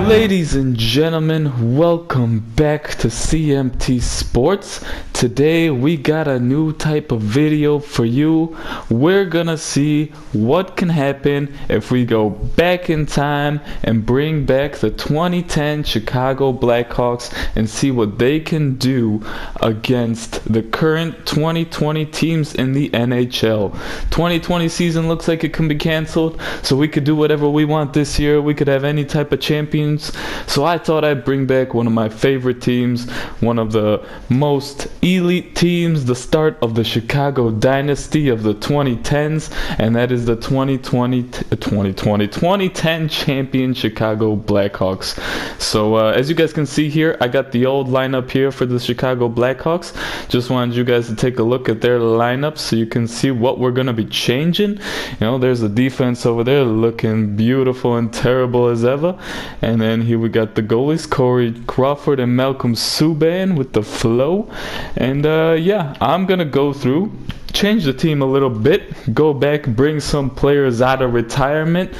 Ladies and gentlemen, welcome back to CMT Sports. Today we got a new type of video for you. We're gonna see what can happen if we go back in time and bring back the 2010 Chicago Blackhawks and see what they can do against the current 2020 teams in the NHL. 2020 season looks like it can be canceled, so we could do whatever we want this year. We could have any type of champions. So I thought I'd bring back one of my favorite teams, one of the most elite teams, the start of the Chicago dynasty of the 2010s, and that is the 2010 champion Chicago Blackhawks. So as you guys can see here, I got the old lineup here for the Chicago Blackhawks. Just wanted you guys to take a look at their lineup so you can see what we're going to be changing. You know, there's the defense over there looking beautiful and terrible as ever. And then here we got the goalies, Corey Crawford and Malcolm Subban with the flow. And yeah, I'm gonna go through, change the team a little bit, go back, bring some players out of retirement,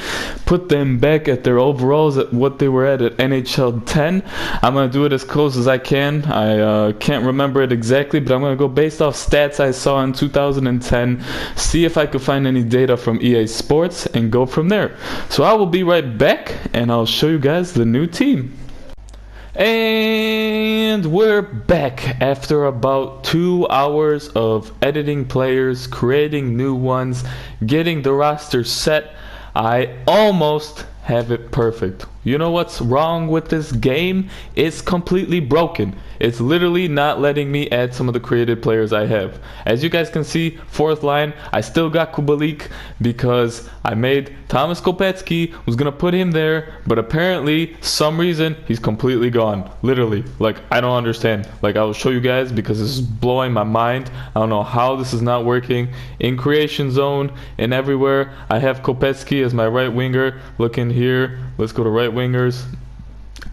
put them back at their overalls at what they were at NHL 10. I'm going to do it as close as I can. I can't remember it exactly, but I'm going to go based off stats I saw in 2010, see if I could find any data from EA Sports, and go from there. So I will be right back, and I'll show you guys the new team. And we're back after about 2 hours of editing players, creating new ones, getting the roster set. I almost have it perfect. You know what's wrong with this game? It's completely broken. It's literally not letting me add some of the created players I have. As you guys can see, fourth line, I still got Kubalik because I made Thomas Kopecky, was gonna put him there, but apparently, some reason, he's completely gone. Literally, like, I don't understand. Like, I will show you guys because this is blowing my mind. I don't know how this is not working. In creation zone and everywhere, I have Kopecky as my right winger. Look in here. Let's go to right wingers.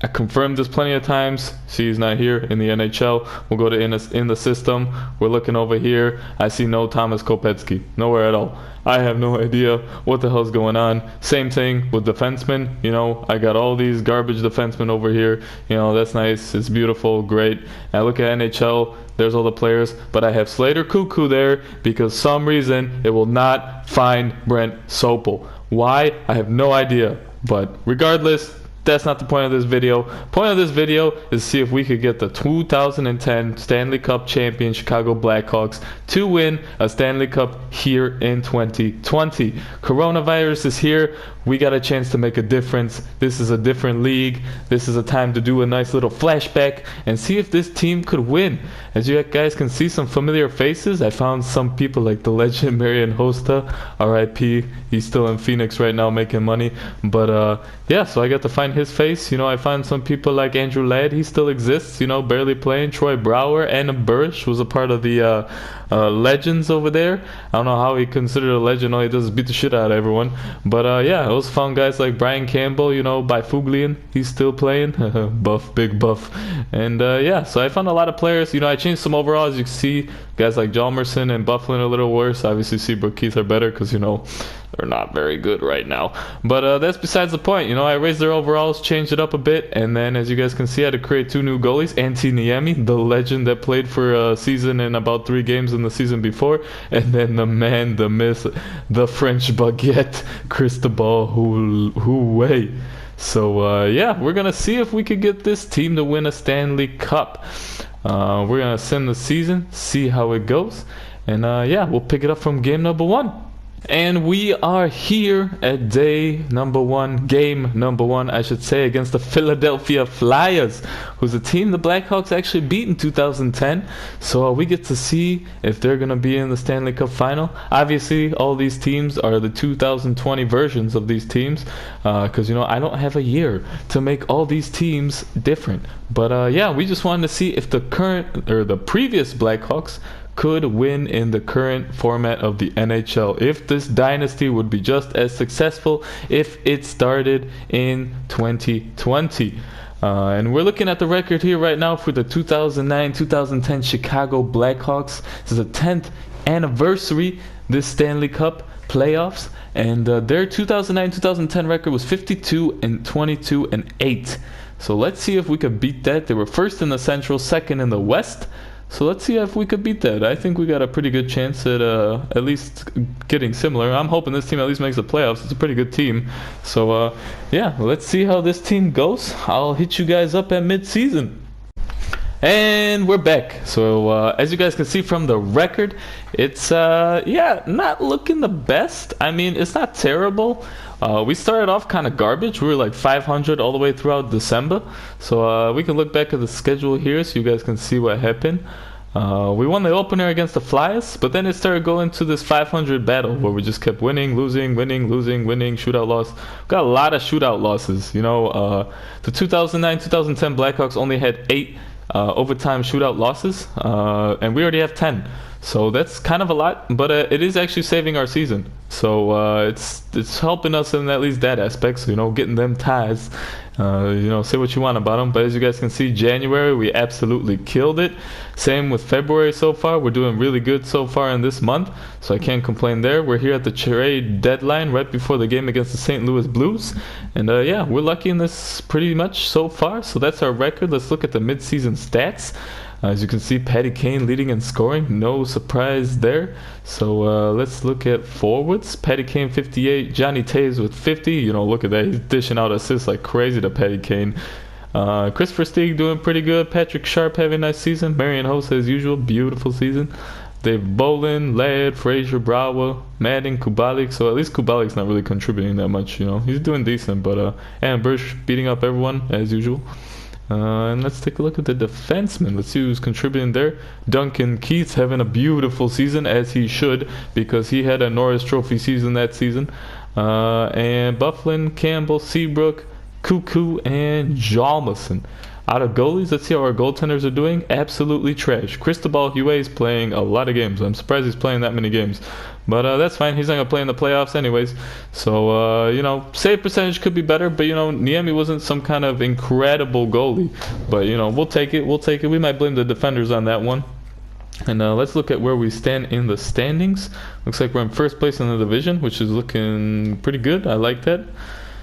I confirmed this plenty of times. See, he's not here in the NHL. We'll go to in the system. We're looking over here. I see no Thomas Kopecky. Nowhere at all. I have no idea what the hell's going on. Same thing with defensemen. You know, I got all these garbage defensemen over here. You know, that's nice. It's beautiful. Great. I look at NHL. There's all the players. But I have Slater Cuckoo there because some reason it will not find Brent Sopel. Why? I have no idea. But regardless, that's not the point of this video. Point of this video is to see if we could get the 2010 Stanley Cup champion Chicago Blackhawks to win a Stanley Cup here in 2020. Coronavirus is here. We got a chance to make a difference. This is a different league. This is a time to do a nice little flashback and see if this team could win. As you guys can see, some familiar faces. I found some people like the legend Marian Hosta, RIP. He's still in Phoenix right now making money. But yeah, so I got to find his face. You know, I found some people like Andrew Ladd. He still exists, you know, barely playing. Troy Brower, Anna Burrish was a part of the legends over there. I don't know how he considered a legend. All he does is beat the shit out of everyone. But yeah, I also found guys like Brian Campbell, you know, by Fuglian. He's still playing. Buff, big buff. And yeah, so I found a lot of players. You know, I changed some overall. As you can see, guys like Hjalmarsson and Bufflin are a little worse. Obviously, Seabrook Keith are better because, you know, they're not very good right now. But that's besides the point. You know, I raised their overalls, changed it up a bit, and then as you guys can see, I had to create 2 new goalies. Antti Niemi, the legend that played for a season and about 3 games in the season before, and then the man, the myth, the French baguette, Cristobal Huet. So yeah, we're gonna see if we could get this team to win a Stanley Cup. We're gonna send the season, see how it goes, and yeah, we'll pick it up from game number 1. And we are here at day number 1, game number 1, I should say, against the Philadelphia Flyers, who's a team the Blackhawks actually beat in 2010. So we get to see if they're going to be in the Stanley Cup final. Obviously, all these teams are the 2020 versions of these teams, because, you know, I don't have a year to make all these teams different. But yeah, we just wanted to see if the current or the previous Blackhawks could win in the current format of the NHL, if this dynasty would be just as successful if it started in 2020. And we're looking at the record here right now for the 2009-2010 Chicago Blackhawks. This is the 10th anniversary, this Stanley Cup. playoffs, and their 2009-2010 record was 52-22-8. So let's see if we could beat that. They were first in the Central, second in the West. So let's see if we could beat that. I think we got a pretty good chance at least getting similar. I'm hoping this team at least makes the playoffs. It's a pretty good team. So yeah, let's see how this team goes. I'll hit you guys up at mid-season. And we're back. So as you guys can see from the record, it's yeah, not looking the best. I mean, it's not terrible. We started off kind of garbage. We were like 500 all the way throughout December. So we can look back at the schedule here so you guys can see what happened. We won the opener against the Flyers, but then it started going to this 500 battle where we just kept winning, losing, winning, losing, winning, shootout loss. Got a lot of shootout losses. You know, the 2009-2010 Blackhawks only had 8 overtime shootout losses, and we already have 10. So that's kind of a lot, but it is actually saving our season. So it's helping us in at least that aspect. So, you know, getting them ties. You know, say what you want about them, but as you guys can see, January we absolutely killed it. Same with February so far. We're doing really good so far in this month, so I can't complain there. We're here at the trade deadline right before the game against the St. Louis Blues, and yeah, we're lucky in this pretty much so far. So that's our record. Let's look at the mid-season stats. As you can see, Patty Kane leading in scoring, no surprise there. So let's look at forwards. Patty Kane 58, Johnny Toews with 50. You know, look at that, he's dishing out assists like crazy to Patty Kane. Christopher Stieg doing pretty good. Patrick Sharp having a nice season. Marian Hossa as usual, beautiful season. Dave Bolin, Ladd, Frazier, Brower, Madden, Kubalik. So at least Kubalik's not really contributing that much, you know. He's doing decent, but and Bursch beating up everyone as usual. And let's take a look at the defensemen. Let's see who's contributing there. Duncan Keith's having a beautiful season, as he should, because he had a Norris Trophy season that season. And Bufflin, Campbell, Seabrook, Cuckoo, and Jalmason. Out of goalies, let's see how our goaltenders are doing. Absolutely trash. Cristobal Huet is playing a lot of games. I'm surprised he's playing that many games. But that's fine. He's not going to play in the playoffs anyways. So, you know, save percentage could be better. But, you know, Niemi wasn't some kind of incredible goalie. But, you know, we'll take it. We'll take it. We might blame the defenders on that one. And let's look at where we stand in the standings. Looks like we're in first place in the division, which is looking pretty good. I like that.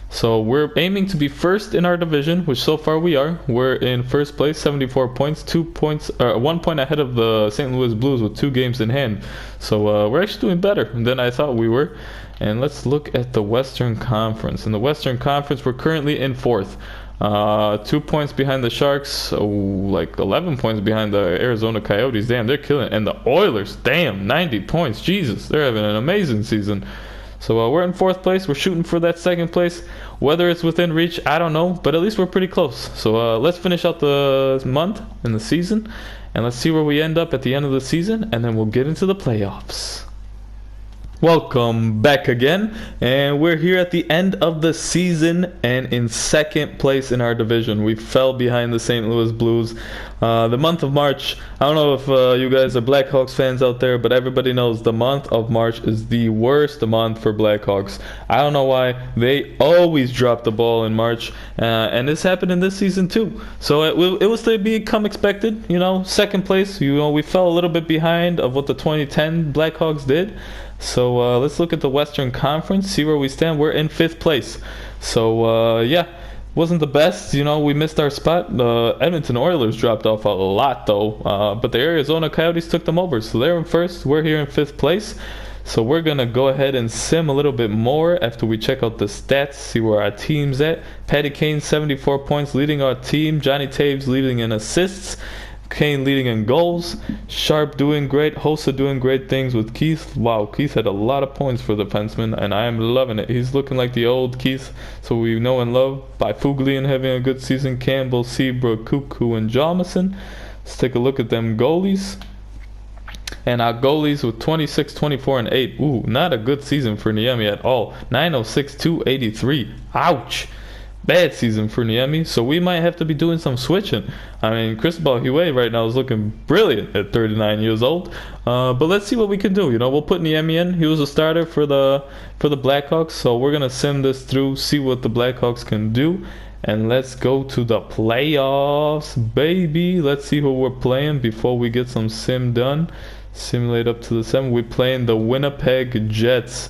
So we're aiming to be first in our division, which so far we are. We're in first place, 74 points, 1 point ahead of the St. Louis Blues with 2 games in hand. So we're actually doing better than I thought we were. And let's look at the Western Conference. In the Western Conference, we're currently in 4th. 2 points behind the Sharks, so like 11 points behind the Arizona Coyotes. Damn, they're killing it. And the Oilers, damn, 90 points. Jesus, they're having an amazing season. So we're in 4th place. We're shooting for that 2nd place. Whether it's within reach, I don't know, but at least we're pretty close. So let's finish out the month and the season, and let's see where we end up at the end of the season, and then we'll get into the playoffs. Welcome back again, and we're here at the end of the season and in 2nd place in our division. We fell behind the St. Louis Blues. The month of March, I don't know if you guys are Blackhawks fans out there, but everybody knows the month of March is the worst month for Blackhawks. I don't know why. They always drop the ball in March, and this happened in this season too. So it was to become expected, you know, 2nd place. You know, we fell a little bit behind of what the 2010 Blackhawks did. So let's look at the Western Conference, see where we stand. We're in 5th place. So yeah, wasn't the best. You know, we missed our spot. The Edmonton Oilers dropped off a lot though, but the Arizona Coyotes took them over. So they're in 1st. We're here in 5th place. So we're going to go ahead and sim a little bit more after we check out the stats, see where our team's at. Patty Kane, 74 points, leading our team. Johnny Toews leading in assists. Kane leading in goals. Sharp doing great. Hossa doing great things with Keith. Wow, Keith had a lot of points for the defenseman, and I am loving it. He's looking like the old Keith, so we know and love. By Fuglian having a good season. Campbell, Seabrook, Cuckoo, and Jalmason. Let's take a look at them goalies. And our goalies with 26, 24, and 8. Ooh, not a good season for Niemi at all. 906, 283. Ouch. Bad season for Niemi, so we might have to be doing some switching. I mean, Cristobal Huet right now is looking brilliant at 39 years old. But let's see what we can do. You know, we'll put Niemi in. He was a starter for the Blackhawks, so we're gonna sim this through, see what the Blackhawks can do, and let's go to the playoffs, baby. Let's see who we're playing before we get some sim done. Simulate up to the 7. We're playing the Winnipeg Jets.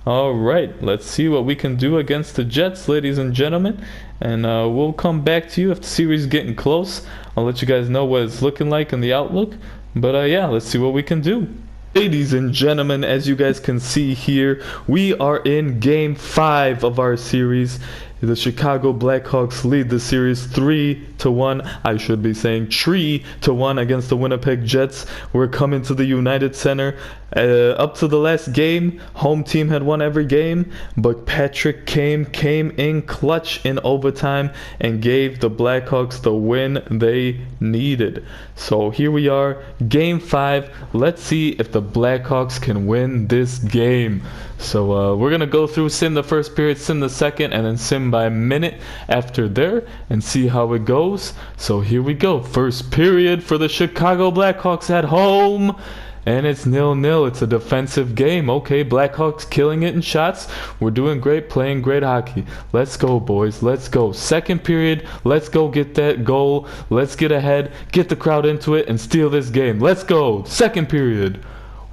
All right, let's see what we can do against the Jets, ladies and gentlemen. And we'll come back to you if the series is getting close. I'll let you guys know what it's looking like in the outlook. But yeah, let's see what we can do. Ladies and gentlemen, as you guys can see here, we are in Game 5 of our series. The Chicago Blackhawks lead the series 3-1. I should be saying 3-1 against the Winnipeg Jets. We're coming to the United Center. Up to the last game, home team had won every game, but Patrick came in clutch in overtime and gave the Blackhawks the win they needed. So here we are, Game 5. Let's see if the Blackhawks can win this game. So we're going to go through sim the first period, sim the second, and then sim by minute after there and see how it goes. So here we go. First period for the Chicago Blackhawks at home. And it's 0-0. It's a defensive game. Okay, Blackhawks killing it in shots. We're doing great, playing great hockey. Let's go, boys. Let's go. Second period. Let's go get that goal. Let's get ahead, get the crowd into it, and steal this game. Let's go. Second period.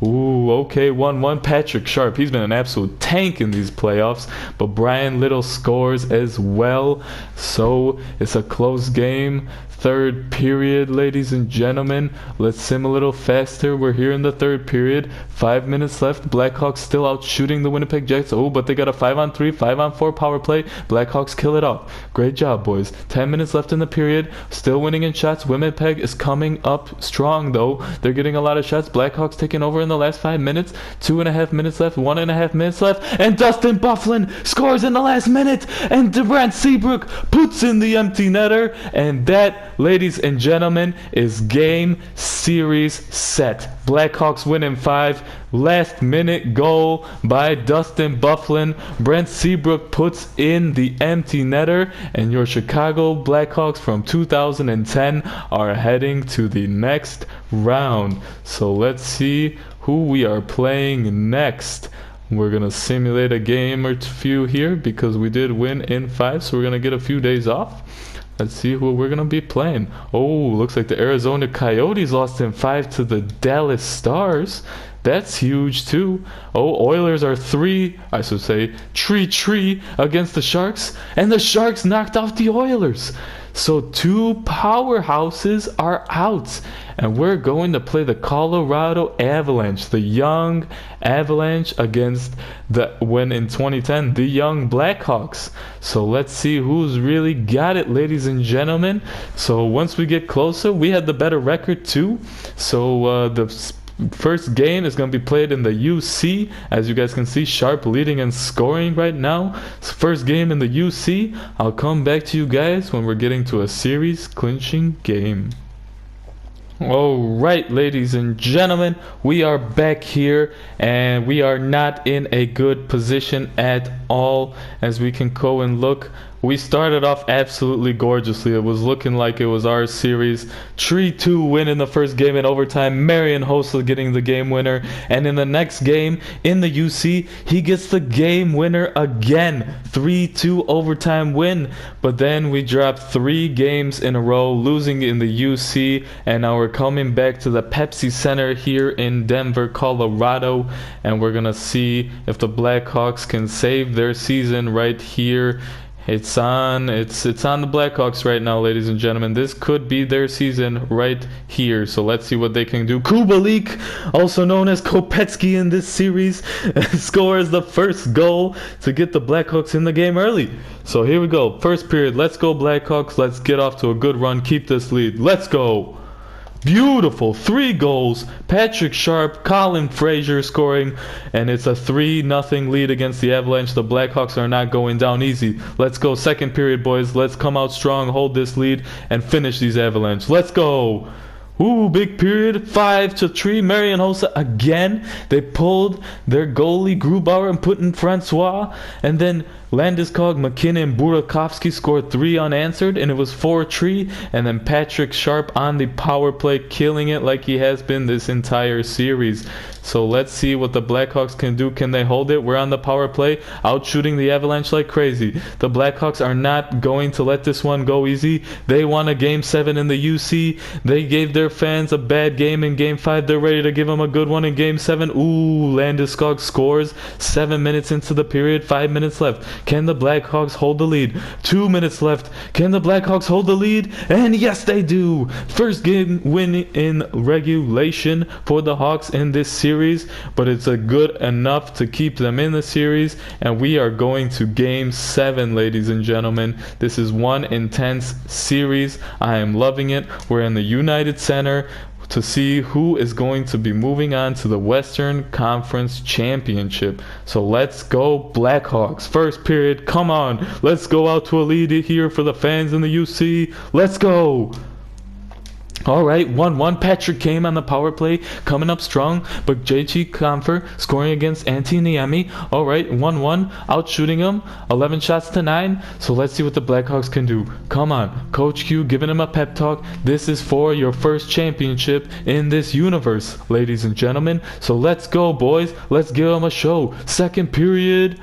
Ooh, okay, 1-1. Patrick Sharp, he's been an absolute tank in these playoffs, but Brian Little scores as well, so it's a close game. Third period, ladies and gentlemen. Let's sim a little faster. We're here in the third period. 5 minutes left. Blackhawks still out shooting the Winnipeg Jets. Oh, but they got a 5-on-3, 5-on-4 power play. Blackhawks kill it off. Great job, boys. 10 minutes left in the period. Still winning in shots. Winnipeg is coming up strong, though. They're getting a lot of shots. Blackhawks taking over in the last 5 minutes. 2.5 minutes left. 1.5 minutes left. And Dustin Byfuglien scores in the last minute. And Brent Seabrook puts in the empty netter. And that, ladies and gentlemen, is game series set. Blackhawks win in 5. Last minute goal by Dustin Byfuglien. Brent Seabrook puts in the empty netter, and your Chicago Blackhawks from 2010 are heading to the next round. So let's see who we are playing next. We're going to simulate a game or few here because we did win in 5, so we're going to get a few days off. Let's see who we're going to be playing. Oh, looks like the Arizona Coyotes lost in 5 to the Dallas Stars. That's huge too. Oh, Oilers are 3 against the Sharks. And the Sharks knocked off the Oilers. So 2 powerhouses are out. And we're going to play the Colorado Avalanche. The young Avalanche against when in 2010, the young Blackhawks. So let's see who's really got it, ladies and gentlemen. So once we get closer, we had the better record too. So the first game is going to be played in the UC. As you guys can see, Sharp leading and scoring right now. First game in the UC. I'll come back to you guys when we're getting to a series clinching game. Alright, ladies and gentlemen, we are back here and we are not in a good position at all. As we can go and look, we started off absolutely gorgeously. It was looking like it was our series. 3-2 win in the first game in overtime. Marian Hossa getting the game winner. And in the next game, in the UC, he gets the game winner again. 3-2 overtime win. But then we dropped 3 games in a row, losing in the UC. And now we're coming back to the Pepsi Center here in Denver, Colorado. And we're going to see if the Blackhawks can save their season right here. It's on the Blackhawks right now, ladies and gentlemen. This could be their season right here. So let's see what they can do. Kubalik, also known as Kopetsky in this series, scores the first goal to get the Blackhawks in the game early. So here we go. First period. Let's go Blackhawks. Let's get off to a good run. Keep this lead. Let's go. Beautiful. 3 goals. Patrick Sharp, Colin Fraser scoring, and it's a 3-0 lead against the Avalanche. The Blackhawks are not going down easy. Let's go. Second period, boys. Let's come out strong, hold this lead, and finish these Avalanche. Let's go. Ooh, big period. 5-3. Marian Hossa again. They pulled their goalie Grubauer and put in Francois, and then Landeskog, McKinnon, and Burakovsky scored 3 unanswered, and it was 4-3. And then Patrick Sharp on the power play, killing it like he has been this entire series. So let's see what the Blackhawks can do. Can they hold it? We're on the power play, out shooting the Avalanche like crazy. The Blackhawks are not going to let this one go easy. They won a Game 7 in the UC. They gave their fans a bad game in Game 5. They're ready to give them a good one in Game 7. Ooh, Landeskog scores 7 minutes into the period, 5 minutes left. Can the Blackhawks hold the lead? 2 minutes left. Can the Blackhawks hold the lead? And yes, they do. First game win in regulation for the Hawks in this series, but it's a good enough to keep them in the series. And we are going to Game 7, ladies and gentlemen. This is one intense series. I am loving it. We're in the United Center to see who is going to be moving on to the Western Conference Championship. So let's go Blackhawks. First period, come on. Let's go out to a lead here for the fans in the UC. Let's go. All right, 1-1. Patrick Kane on the power play, coming up strong, but JT Compher scoring against Antiniemi. All right, 1-1, out shooting him, 11 shots to 9. So let's see what the Blackhawks can do. Come on, Coach Q giving him a pep talk. This is for your first championship in this universe, ladies and gentlemen. So let's go, boys. Let's give them a show. Second period.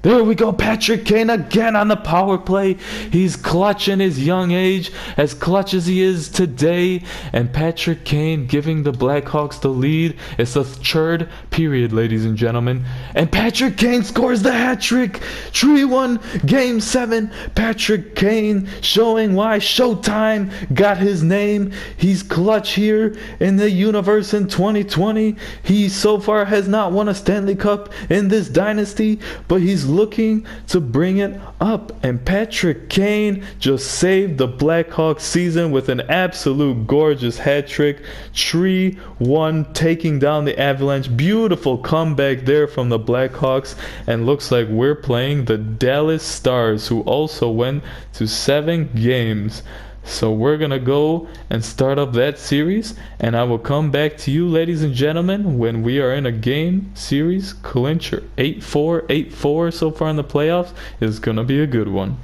There we go, Patrick Kane again on the power play. He's clutch in his young age, as clutch as he is today. And Patrick Kane giving the Blackhawks the lead. It's the third period, ladies and gentlemen. And Patrick Kane scores the hat trick. 3-1, Game 7. Patrick Kane showing why Showtime got his name. He's clutch here in the universe in 2020. He so far has not won a Stanley Cup in this dynasty, but he's looking to bring it up. And Patrick Kane just saved the Blackhawks season with an absolute gorgeous hat trick. 3-1, taking down the Avalanche. Beautiful comeback there from the Blackhawks. And looks like we're playing the Dallas Stars, who also went to 7 games. So we're going to go and start up that series, and I will come back to you, ladies and gentlemen, when we are in a game series clincher. 8-4, 8-4 so far in the playoffs is going to be a good one.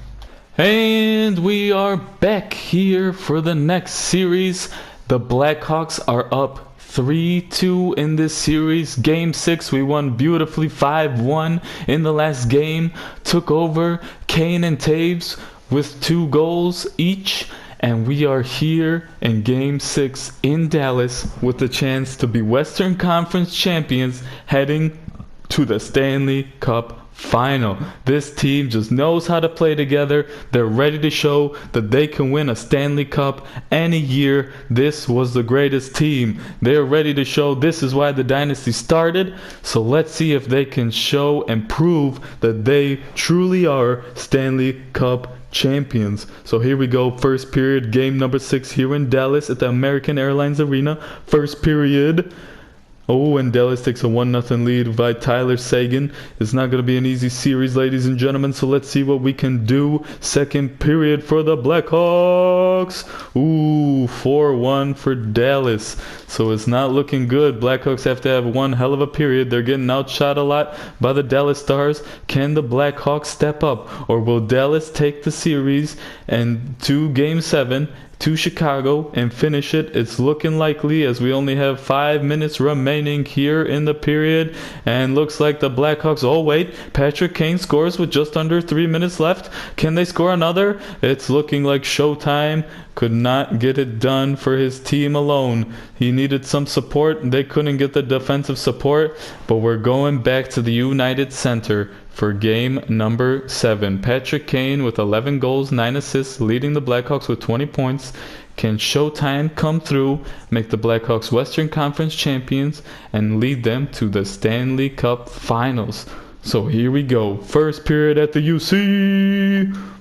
And we are back here for the next series. The Blackhawks are up 3-2 in this series. Game 6, we won beautifully 5-1 in the last game. Took over Kane and Taves with 2 goals each. And we are here in Game 6 in Dallas with the chance to be Western Conference champions heading to the Stanley Cup Final. This team just knows how to play together. They're ready to show that they can win a Stanley Cup any year. This was the greatest team. They're ready to show this is why the dynasty started. So let's see if they can show and prove that they truly are Stanley Cup champions. So here we go, first period, game number 6 here in Dallas at the American Airlines Arena. First period. Oh, and Dallas takes a 1-0 lead by Tyler Seguin. It's not going to be an easy series, ladies and gentlemen, so let's see what we can do. Second period for the Blackhawks. Ooh, 4-1 for Dallas. So it's not looking good. Blackhawks have to have one hell of a period. They're getting outshot a lot by the Dallas Stars. Can the Blackhawks step up, or will Dallas take the series and to Game 7 to Chicago and finish it? It's looking likely, as we only have 5 minutes remaining here in the period. And looks like the Blackhawks, oh wait, Patrick Kane scores with just under 3 minutes left. Can they score another? It's looking like Showtime could not get it done for his team alone. He needed some support. They couldn't get the defensive support, but we're going back to the United Center for game number 7. Patrick Kane with 11 goals, 9 assists, leading the Blackhawks with 20 points. Can Showtime come through, make the Blackhawks Western Conference champions, and lead them to the Stanley Cup Finals? So here we go. First period at the UC.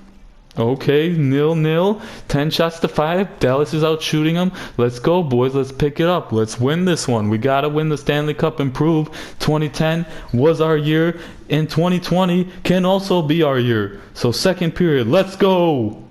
Okay, 0-0. 10 shots to 5. Dallas is out shooting them. Let's go, boys. Let's pick it up. Let's win this one. We got to win the Stanley Cup and prove 2010 was our year, and 2020 can also be our year. So second period, let's go.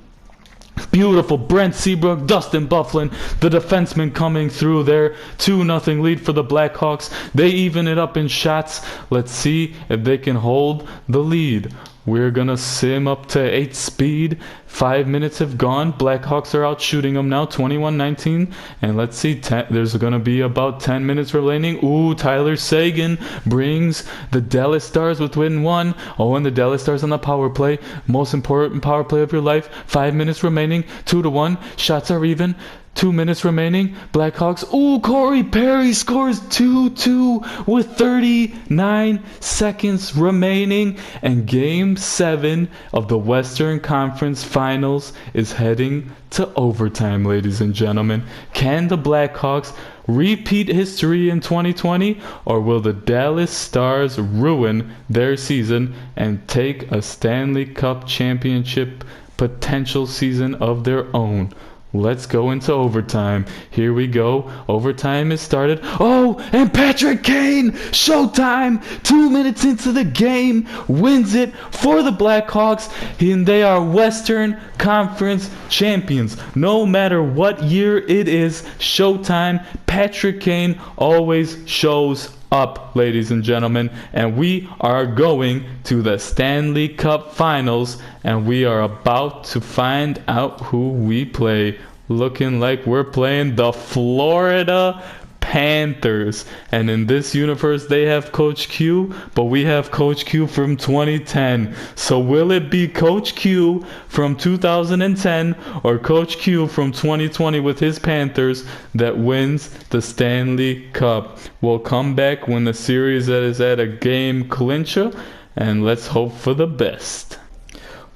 Beautiful. Brent Seabrook, Dustin Byfuglien, the defenseman coming through there. 2-0 lead for the Blackhawks. They even it up in shots. Let's see if they can hold the lead. We're gonna sim up to 8 speed. 5 minutes have gone. Blackhawks are out shooting them now, 21-19. And let's see, there's gonna be about 10 minutes remaining. Ooh, Tyler Seguin brings the Dallas Stars with win 1. Oh, and the Dallas Stars on the power play. Most important power play of your life. 5 minutes remaining, 2-1. Shots are even. 2 minutes remaining. Blackhawks. Ooh, Corey Perry scores 2-2 with 39 seconds remaining. And Game 7 of the Western Conference Finals is heading to overtime, ladies and gentlemen. Can the Blackhawks repeat history in 2020, or will the Dallas Stars ruin their season and take a Stanley Cup championship potential season of their own? Let's go into overtime. Here we go. Overtime is started. Oh, and Patrick Kane, showtime, 2 minutes into the game, wins it for the Blackhawks, and they are Western Conference champions. No matter what year it is, showtime, Patrick Kane always shows up, ladies and gentlemen, and we are going to the Stanley Cup Finals, and we are about to find out who we play. Looking like we're playing the Florida Panthers, and in this universe they have Coach Q, but we have Coach Q from 2010. So will it be Coach Q from 2010 or Coach Q from 2020 with his Panthers that wins the Stanley Cup? We'll come back when the series is at a game clincher, and let's hope for the best.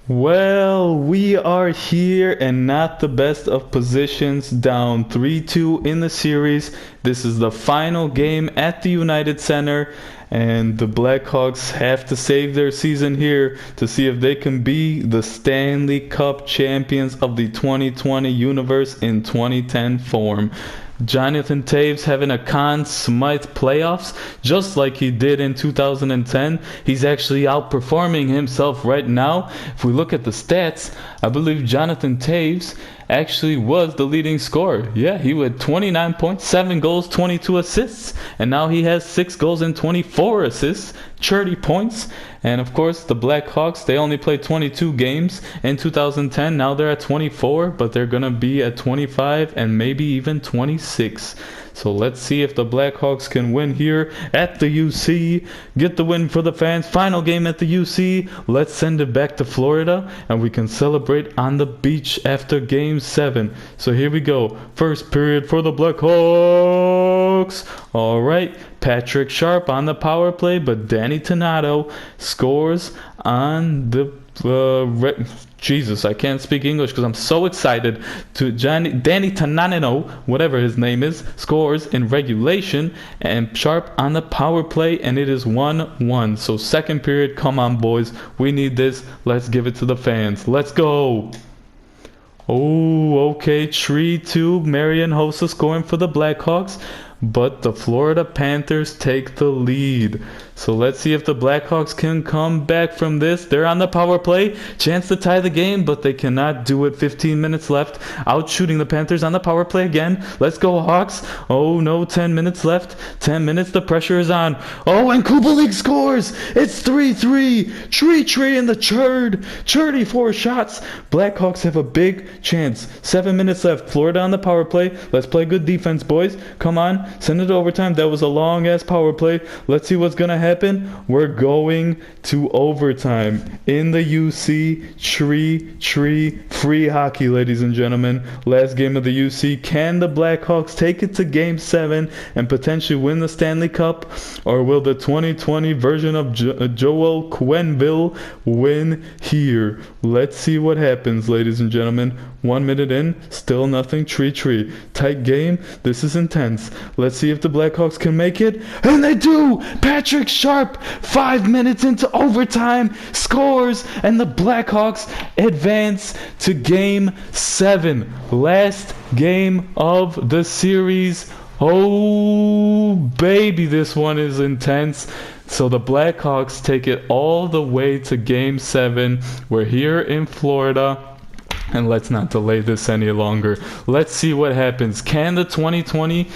Well, we are here and not the best of positions, down 3-2 in the series. This is the final game at the United Center, and the Blackhawks have to save their season here to see if they can be the Stanley Cup champions of the 2020 universe in 2010 form. Jonathan Toews having a Conn Smythe playoffs just like he did in 2010. He's actually outperforming himself right now. If we look at the stats, I believe Jonathan Toews actually was the leading scorer. Yeah, he had 29 points, 7 goals, 22 assists, and now he has 6 goals and 24 assists, 30 points. And of course, the Blackhawks, they only played 22 games in 2010. Now they're at 24, but they're going to be at 25 and maybe even 26. So let's see if the Blackhawks can win here at the UC. Get the win for the fans. Final game at the UC. Let's send it back to Florida, and we can celebrate on the beach after Game 7. So here we go. First period for the Blackhawks. All right. Patrick Sharp on the power play, but Danny Donato scores on the Jesus, I can't speak English because I'm so excited. Danny Donato, whatever his name is, scores in regulation, and Sharp on the power play, and it is 1-1. So second period, come on boys, we need this. Let's give it to the fans. Let's go. Oh, okay, 3-2. Marian Hossa scoring for the Blackhawks, but the Florida Panthers take the lead. So let's see if the Blackhawks can come back from this. They're on the power play. Chance to tie the game, but they cannot do it. 15 minutes left. Out shooting the Panthers on the power play again. Let's go, Hawks. Oh, no, 10 minutes left. 10 minutes, the pressure is on. Oh, and Kubalik scores. It's 3-3. 3-3 in the third. 34 shots. Blackhawks have a big chance. 7 minutes left. Florida on the power play. Let's play good defense, boys. Come on. Send it to overtime. That was a long-ass power play. Let's see what's going to happen. We're going to overtime in the UC. Free hockey, ladies and gentlemen. Last game of the UC. Can the Blackhawks take it to Game 7 and potentially win the Stanley Cup? Or will the 2020 version of Joel Quenneville win here? Let's see what happens, ladies and gentlemen. 1 minute in, still nothing. 3-3. Tight game. This is intense. Let's see if the Blackhawks can make it. And they do! Patrick Sharp, 5 minutes into overtime, scores, and the Blackhawks advance to Game 7. Last game of the series. Oh, baby, this one is intense. So the Blackhawks take it all the way to Game 7. We're here in Florida. And let's not delay this any longer. Let's see what happens. Can the 2020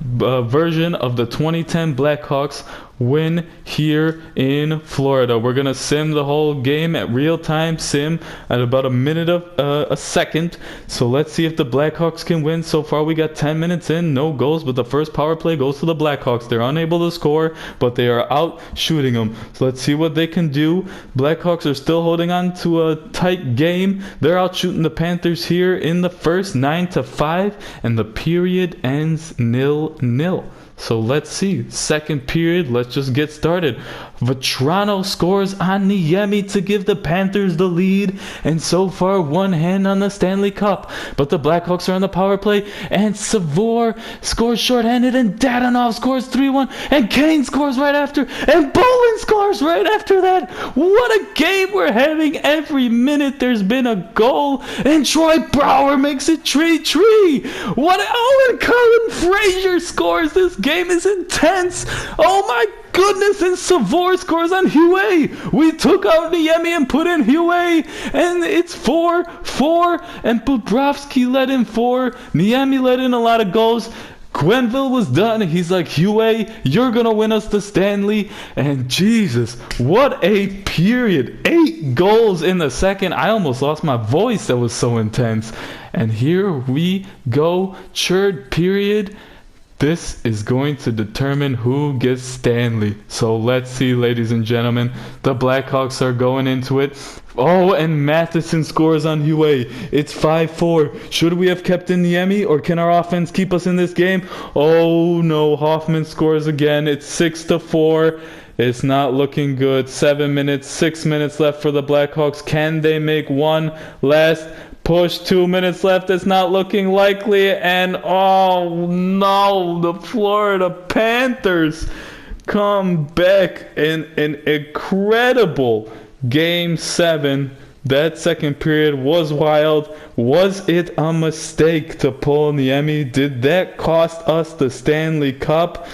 version of the 2010 Blackhawks win here in Florida. We're gonna sim the whole game at real-time sim at about a minute of a second. So let's see if the Blackhawks can win. So far we got 10 minutes in, no goals, but the first power play goes to the Blackhawks. They're unable to score, but they are out shooting them. So let's see what they can do. Blackhawks are still holding on to a tight game. They're out shooting the Panthers here in the first, 9-5, and the period ends 0-0. So let's see. Second period, let's just get started. Vetrano scores on Niemi to give the Panthers the lead, and so far one hand on the Stanley Cup. But the Blackhawks are on the power play, and Savor scores shorthanded, and Dadonov scores 3-1, and Kane scores right after, and Bolin scores right after that. What a game we're having. Every minute there's been a goal, and Troy Brouwer makes it 3-3. And Colin Fraser scores. This game is intense. Oh my goodness, and Savor scores on Huey. We took out Niemi and put in Huey, and it's 4-4, and Bobrovsky let in 4. Niemi let in a lot of goals. Quenneville was done. He's like, Huey, you're gonna win us the Stanley. And Jesus, what a period. 8 goals in the second. I almost lost my voice. That was so intense. And here we go, third period. This is going to determine who gets Stanley. So let's see, ladies and gentlemen. The Blackhawks are going into it. Oh, and Matheson scores on Huey. It's 5-4. Should we have kept in Niemi, or can our offense keep us in this game? Oh no, Hoffman scores again. It's 6-4. It's not looking good. 7 minutes, 6 minutes left for the Blackhawks. Can they make one last push? 2 minutes left. It's not looking likely. And oh no, the Florida Panthers come back in an incredible Game 7. That second period was wild. Was it a mistake to pull Niemi? Did that cost us the Stanley Cup?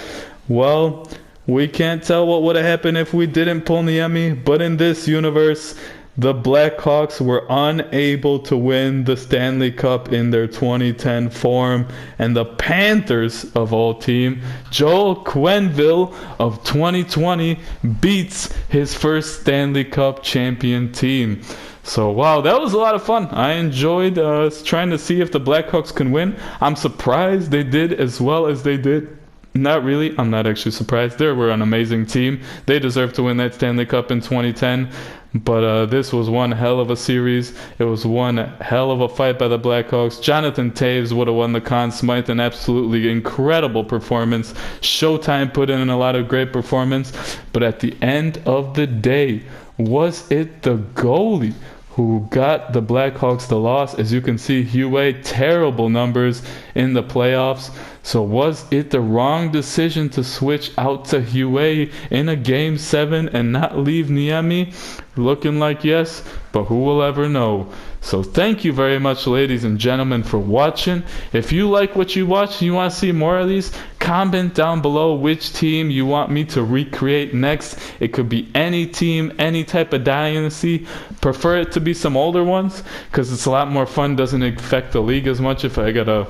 Well, we can't tell what would have happened if we didn't pull Niemi, but in this universe, the Blackhawks were unable to win the Stanley Cup in their 2010 form, and the Panthers, of all team, Joel Quenneville of 2020, beats his first Stanley Cup champion team. So wow, that was a lot of fun. I enjoyed trying to see if the Blackhawks can win. I'm surprised they did as well as they did. Not really. I'm not actually surprised. They were an amazing team. They deserve to win that Stanley Cup in 2010. But this was one hell of a series. It was one hell of a fight by the Blackhawks. Jonathan Toews would have won the Conn Smythe. An absolutely incredible performance. Showtime put in a lot of great performance. But at the end of the day, was it the goalie who got the Blackhawks the loss? As you can see, Huey, terrible numbers in the playoffs. So was it the wrong decision to switch out to Huey in a Game 7 and not leave Niemi? Looking like yes, but who will ever know? So thank you very much, ladies and gentlemen, for watching. If you like what you watch and you want to see more of these, comment down below which team you want me to recreate next. It could be any team, any type of dynasty. Prefer it to be some older ones, because it's a lot more fun. Doesn't affect the league as much if I gotta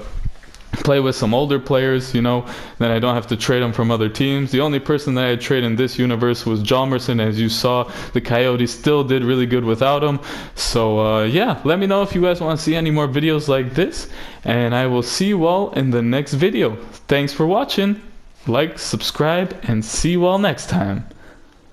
play with some older players, you know, then I don't have to trade them from other teams. The only person that I trade in this universe was Hjalmarsson. As you saw, the Coyotes still did really good without him. So yeah, let me know if you guys want to see any more videos like this, and I will see you all in the next video. Thanks for watching. Like, subscribe, and see you all next time.